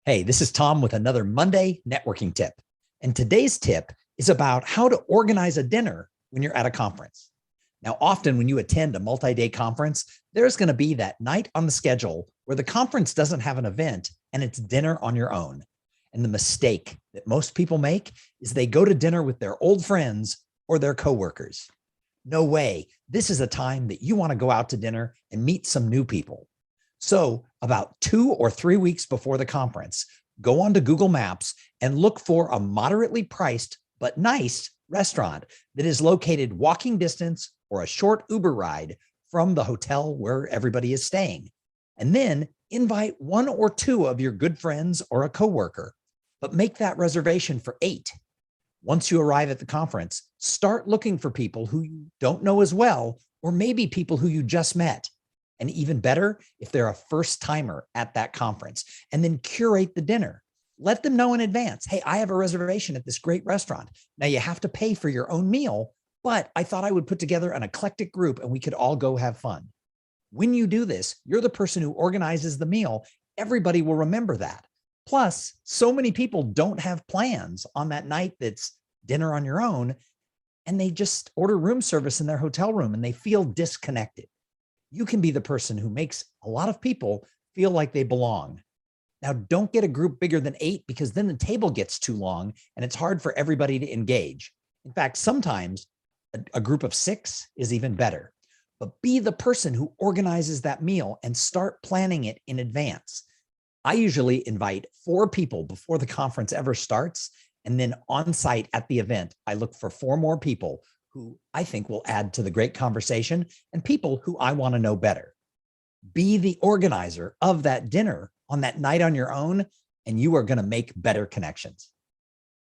Hey, this is Thom with another Monday networking tip. And today's tip is about how to organize a dinner when you're at a conference. Now, often when you attend a multi-day conference, there's going to be that night on the schedule where the conference doesn't have an event and it's dinner on your own. And the mistake that most people make is they go to dinner with their old friends or their coworkers. No way. This is a time that you want to go out to dinner and meet some new people. So about 2 or 3 weeks before the conference, go onto Google Maps and look for a moderately priced but nice restaurant that is located walking distance or a short Uber ride from the hotel where everybody is staying. And then invite 1 or 2 of your good friends or a coworker, but make that reservation for 8. Once you arrive at the conference, start looking for people who you don't know as well, or maybe people who you just met. And even better, if they're a first timer at that conference, and then curate the dinner. Let them know in advance, hey, I have a reservation at this great restaurant. Now you have to pay for your own meal, but I thought I would put together an eclectic group and we could all go have fun. When you do this, you're the person who organizes the meal. Everybody will remember that. Plus, so many people don't have plans on that night that's dinner on your own, and they just order room service in their hotel room and they feel disconnected. You can be the person who makes a lot of people feel like they belong. Now, don't get a group bigger than 8 because then the table gets too long and it's hard for everybody to engage. In fact, sometimes a group of 6 is even better. But be the person who organizes that meal and start planning it in advance. I usually invite 4 people before the conference ever starts. And then on site at the event, I look for 4 more people who I think will add to the great conversation and people who I want to know better. Be the organizer of that dinner on that night on your own, and you are going to make better connections.